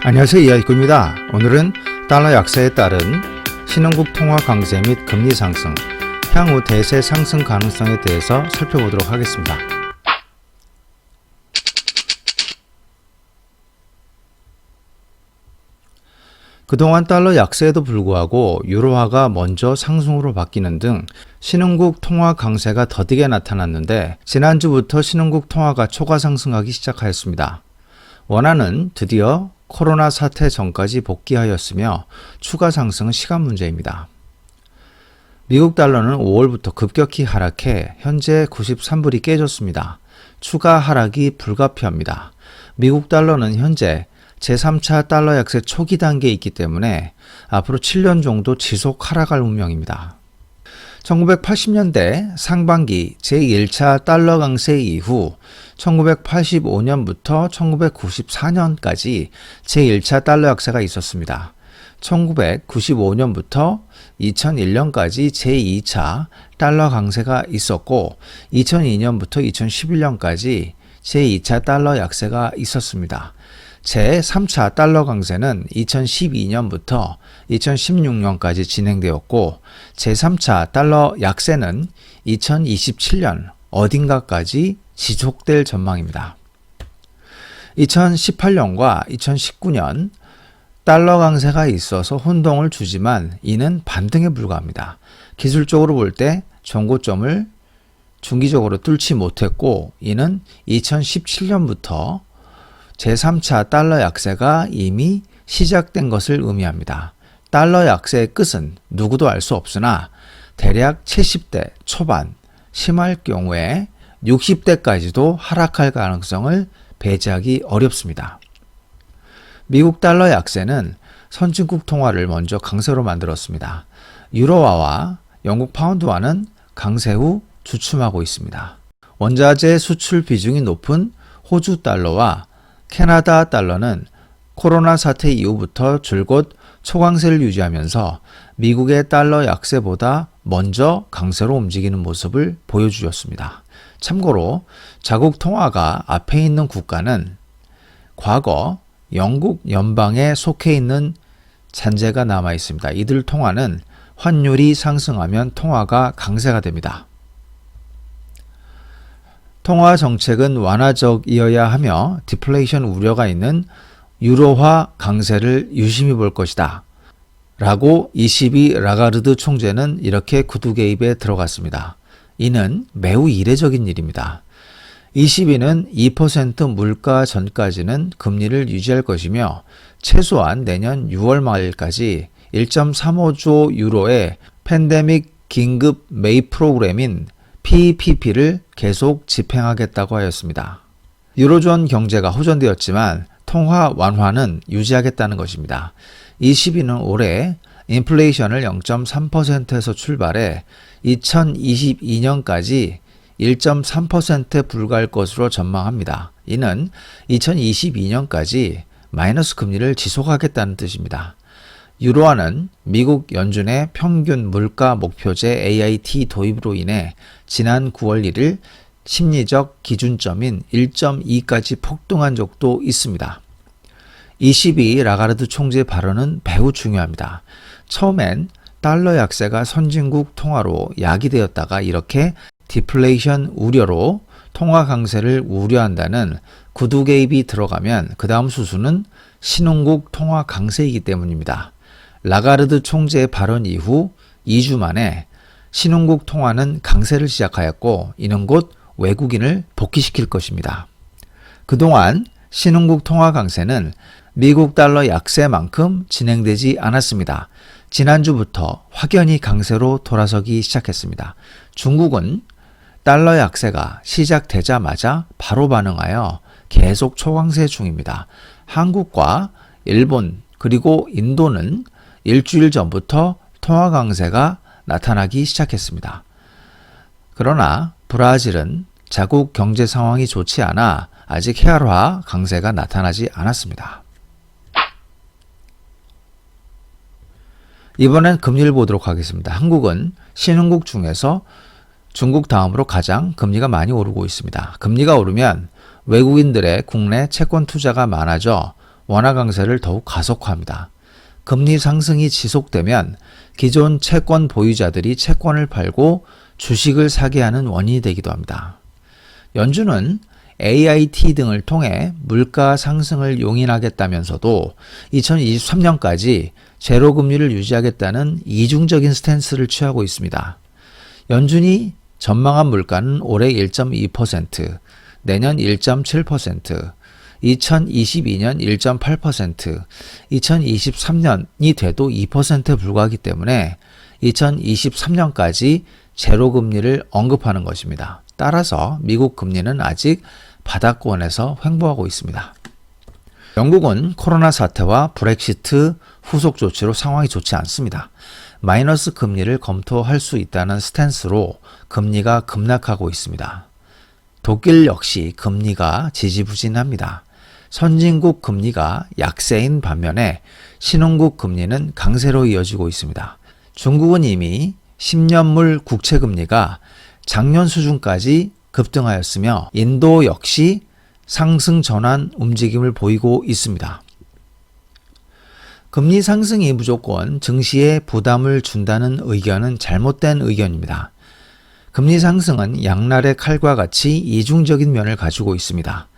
안녕하세요, 이하이구입니다. 오늘은 달러 약세에 따른 신흥국 통화 강세 및 금리 상승, 향후 대세 상승 가능성에 대해서 살펴보도록 하겠습니다. 그동안 달러 약세에도 불구하고 유로화가 먼저 상승으로 바뀌는 등 신흥국 통화 강세가 더디게 나타났는데, 지난주부터 신흥국 통화가 초과 상승하기 시작하였습니다. 원화는 드디어 코로나 사태 전까지 복귀하였으며 추가 상승은 시간 문제입니다. 미국 달러는 5월부터 급격히 하락해 현재 93불이 깨졌습니다. 추가 하락이 불가피합니다. 미국 달러는 현재 제3차 달러 약세 초기 단계에 있기 때문에 앞으로 7년 정도 지속 하락할 운명입니다. 1980년대 상반기 제1차 달러 강세 이후 1985년부터 1994년까지 제1차 달러 약세가 있었습니다. 1995년부터 2001년까지 제2차 달러 강세가 있었고, 2002년부터 2011년까지 제2차 달러 약세가 있었습니다. 제3차 달러 강세는 2012년부터 2016년까지 진행되었고, 제3차 달러 약세는 2027년 어딘가까지 지속될 전망입니다. 2018년과 2019년 달러 강세가 있어서 혼동을 주지만 이는 반등에 불과합니다. 기술적으로 볼 때 전고점을 중기적으로 뚫지 못했고, 이는 2017년부터 제3차 달러 약세가 이미 시작된 것을 의미합니다. 달러 약세의 끝은 누구도 알 수 없으나 대략 70대 초반, 심할 경우에 60대까지도 하락할 가능성을 배제하기 어렵습니다. 미국 달러 약세는 선진국 통화를 먼저 강세로 만들었습니다. 유로화와 영국 파운드화는 강세 후 주춤하고 있습니다. 원자재 수출 비중이 높은 호주 달러와 캐나다 달러는 코로나 사태 이후부터 줄곧 초강세를 유지하면서 미국의 달러 약세보다 먼저 강세로 움직이는 모습을 보여주었습니다. 참고로 자국 통화가 앞에 있는 국가는 과거 영국 연방에 속해 있는 잔재가 남아 있습니다. 이들 통화는 환율이 상승하면 통화가 강세가 됩니다. 통화 정책은 완화적이어야 하며 디플레이션 우려가 있는 유로화 강세를 유심히 볼 것이다 라고 22 라가르드 총재는 이렇게 구두 개입에 들어갔습니다. 이는 매우 이례적인 일입니다. 22는 2% 물가 전까지는 금리를 유지할 것이며 최소한 내년 6월 말까지 1.35조 유로의 팬데믹 긴급 메이 프로그램인 PPP를 계속 집행하겠다고 하였습니다. 유로존 경제가 호전되었지만 통화 완화는 유지하겠다는 것입니다. 22는 올해 인플레이션을 0.3%에서 출발해 2022년까지 1.3%에 불과할 것으로 전망합니다. 이는 2022년까지 마이너스 금리를 지속하겠다는 뜻입니다. 유로화는 미국 연준의 평균 물가 목표제 AIT 도입으로 인해 지난 9월 1일 심리적 기준점인 1.2까지 폭등한 적도 있습니다. 22 라가르드 총재의 발언은 매우 중요합니다. 처음엔 달러 약세가 선진국 통화로 야기되었다가 이렇게 디플레이션 우려로 통화 강세를 우려한다는 구두 개입이 들어가면 그 다음 수순은 신흥국 통화 강세이기 때문입니다. 라가르드 총재의 발언 이후 2주 만에 신흥국 통화는 강세를 시작하였고, 이는 곧 외국인을 복귀시킬 것입니다. 그동안 신흥국 통화 강세는 미국 달러 약세만큼 진행되지 않았습니다. 지난주부터 확연히 강세로 돌아서기 시작했습니다. 중국은 달러 약세가 시작되자마자 바로 반응하여 계속 초강세 중입니다. 한국과 일본 그리고 인도는 일주일 전부터 통화 강세가 나타나기 시작했습니다. 그러나 브라질은 자국 경제 상황이 좋지 않아 아직 헤알화 강세가 나타나지 않았습니다. 이번엔 금리를 보도록 하겠습니다. 한국은 신흥국 중에서 중국 다음으로 가장 금리가 많이 오르고 있습니다. 금리가 오르면 외국인들의 국내 채권 투자가 많아져 원화 강세를 더욱 가속화합니다. 금리 상승이 지속되면 기존 채권 보유자들이 채권을 팔고 주식을 사게 하는 원인이 되기도 합니다. 연준은 AIT 등을 통해 물가 상승을 용인하겠다면서도 2023년까지 제로 금리를 유지하겠다는 이중적인 스탠스를 취하고 있습니다. 연준이 전망한 물가는 올해 1.2%, 내년 1.7%, 2022년 1.8%, 2023년이 돼도 2%에 불과하기 때문에 2023년까지 제로 금리를 언급하는 것입니다. 따라서 미국 금리는 아직 바닥권에서 횡보하고 있습니다. 영국은 코로나 사태와 브렉시트 후속 조치로 상황이 좋지 않습니다. 마이너스 금리를 검토할 수 있다는 스탠스로 금리가 급락하고 있습니다. 독일 역시 금리가 지지부진합니다. 선진국 금리가 약세인 반면에 신흥국 금리는 강세로 이어지고 있습니다. 중국은 이미 10년물 국채 금리가 작년 수준까지 급등하였으며 인도 역시 상승 전환 움직임을 보이고 있습니다. 금리 상승이 무조건 증시에 부담을 준다는 의견은 잘못된 의견입니다. 금리 상승은 양날의 칼과 같이 이중적인 면을 가지고 있습니다.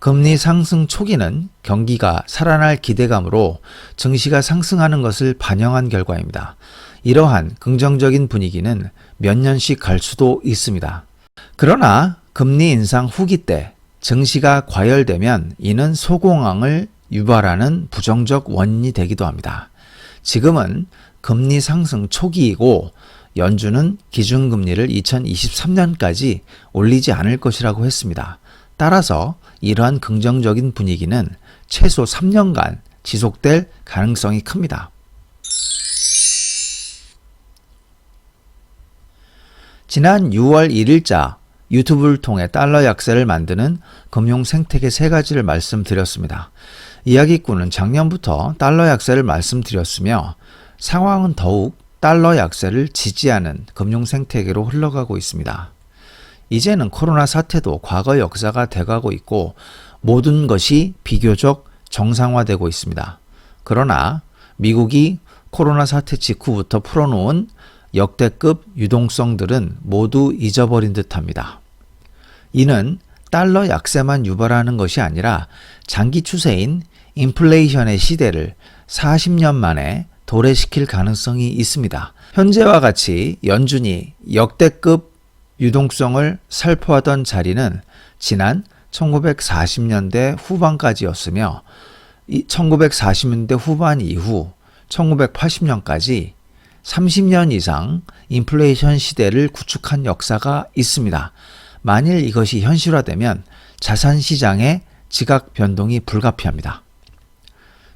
금리 상승 초기는 경기가 살아날 기대감으로 증시가 상승하는 것을 반영한 결과입니다. 이러한 긍정적인 분위기는 몇 년씩 갈 수도 있습니다. 그러나 금리 인상 후기 때 증시가 과열되면 이는 소공황을 유발하는 부정적 원인이 되기도 합니다. 지금은 금리 상승 초기이고 연준은 기준금리를 2023년까지 올리지 않을 것이라고 했습니다. 따라서 이러한 긍정적인 분위기는 최소 3년간 지속될 가능성이 큽니다. 지난 6월 1일자 유튜브를 통해 달러 약세를 만드는 금융 생태계 3가지를 말씀드렸습니다. 이야기꾼은 작년부터 달러 약세를 말씀드렸으며 상황은 더욱 달러 약세를 지지하는 금융 생태계로 흘러가고 있습니다. 이제는 코로나 사태도 과거 역사가 돼가고 있고 모든 것이 비교적 정상화되고 있습니다. 그러나 미국이 코로나 사태 직후부터 풀어놓은 역대급 유동성들은 모두 잊어버린 듯합니다. 이는 달러 약세만 유발하는 것이 아니라 장기 추세인 인플레이션의 시대를 40년 만에 도래시킬 가능성이 있습니다. 현재와 같이 연준이 역대급 유동성을 살포하던 자리는 지난 1940년대 후반까지였으며 1940년대 후반 이후 1980년까지 30년 이상 인플레이션 시대를 구축한 역사가 있습니다. 만일 이것이 현실화되면 자산시장의 지각 변동이 불가피합니다.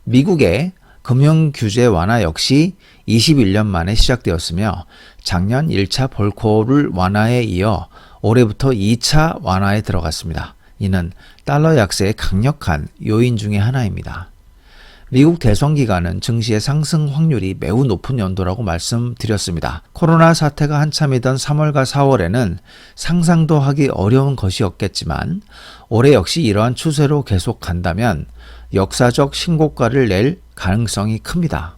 미국의 금융규제 완화 역시 21년 만에 시작되었으며 작년 1차 볼코를 완화에 이어 올해부터 2차 완화에 들어갔습니다. 이는 달러 약세의 강력한 요인 중의 하나입니다. 미국 대선 기간은 증시의 상승 확률이 매우 높은 연도라고 말씀드렸습니다. 코로나 사태가 한참이던 3월과 4월에는 상상도 하기 어려운 것이었겠지만 올해 역시 이러한 추세로 계속 간다면 역사적 신고가를 낼 가능성이 큽니다.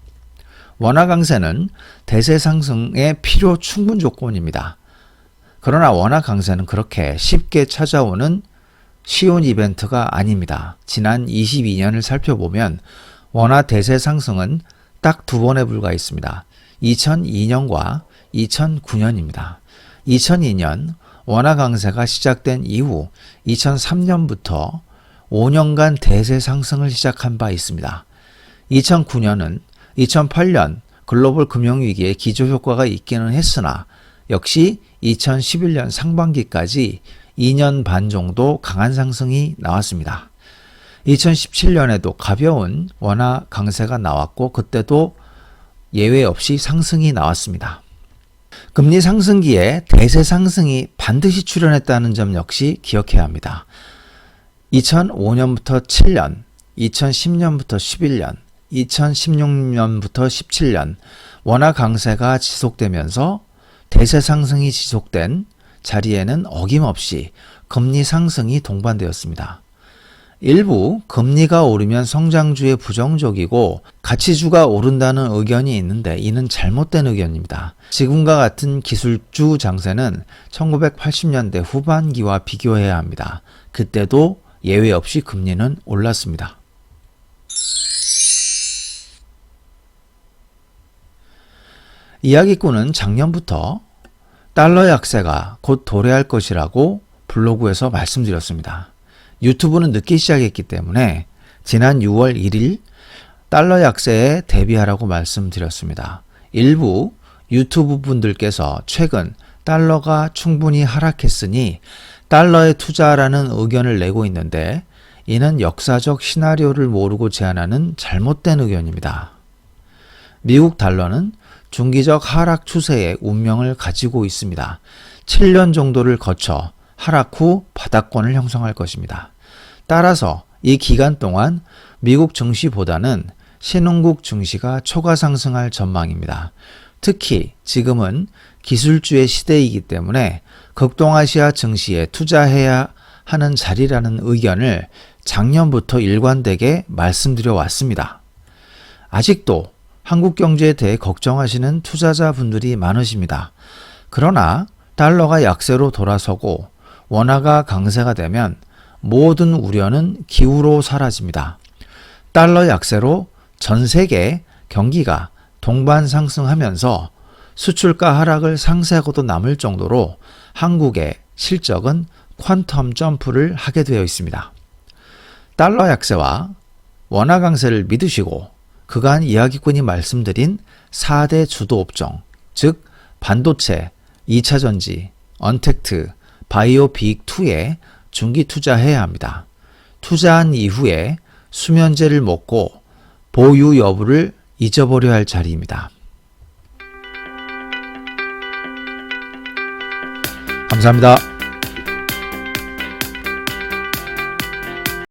원화 강세는 대세 상승의 필요 충분 조건입니다. 그러나 원화 강세는 그렇게 쉽게 찾아오는 쉬운 이벤트가 아닙니다. 지난 22년을 살펴보면 원화 대세 상승은 딱 2번에 불과했습니다. 2002년과 2009년입니다. 2002년 원화 강세가 시작된 이후 2003년부터 5년간 대세 상승을 시작한 바 있습니다. 2009년은 2008년 글로벌 금융위기의 기저효과가 있기는 했으나 역시 2011년 상반기까지 2년 반 정도 강한 상승이 나왔습니다. 2017년에도 가벼운 원화 강세가 나왔고 그때도 예외 없이 상승이 나왔습니다. 금리 상승기에 대세 상승이 반드시 출현했다는 점 역시 기억해야 합니다. 2005년부터 7년, 2010년부터 11년, 2016년부터 17년 원화 강세가 지속되면서 대세 상승이 지속된 자리에는 어김없이 금리 상승이 동반되었습니다. 일부 금리가 오르면 성장주에 부정적이고 가치주가 오른다는 의견이 있는데 이는 잘못된 의견입니다. 지금과 같은 기술주 장세는 1980년대 후반기와 비교해야 합니다. 그때도 예외 없이 금리는 올랐습니다. 이야기꾼은 작년부터 달러 약세가 곧 도래할 것이라고 블로그에서 말씀드렸습니다. 유튜브는 늦게 시작했기 때문에 지난 6월 1일 달러 약세에 대비하라고 말씀드렸습니다. 일부 유튜브 분들께서 최근 달러가 충분히 하락했으니 달러에 투자하라는 의견을 내고 있는데 이는 역사적 시나리오를 모르고 제안하는 잘못된 의견입니다. 미국 달러는 중기적 하락 추세의 운명을 가지고 있습니다. 7년 정도를 거쳐 하락 후 바닥권을 형성할 것입니다. 따라서 이 기간 동안 미국 증시보다는 신흥국 증시가 초과 상승할 전망입니다. 특히 지금은 기술주의 시대이기 때문에 극동아시아 증시에 투자해야 하는 자리라는 의견을 작년부터 일관되게 말씀드려 왔습니다. 아직도 한국 경제에 대해 걱정하시는 투자자분들이 많으십니다. 그러나 달러가 약세로 돌아서고 원화가 강세가 되면 모든 우려는 기우로 사라집니다. 달러 약세로 전 세계 경기가 동반 상승하면서 수출가 하락을 상쇄하고도 남을 정도로 한국의 실적은 퀀텀 점프를 하게 되어 있습니다. 달러 약세와 원화 강세를 믿으시고 그간 이야기꾼이 말씀드린 4대 주도 업종, 즉 반도체, 2차전지, 언택트, 바이오 빅2에 중기 투자해야 합니다. 투자한 이후에 수면제를 먹고 보유 여부를 잊어버려야 할 자리입니다. 감사합니다.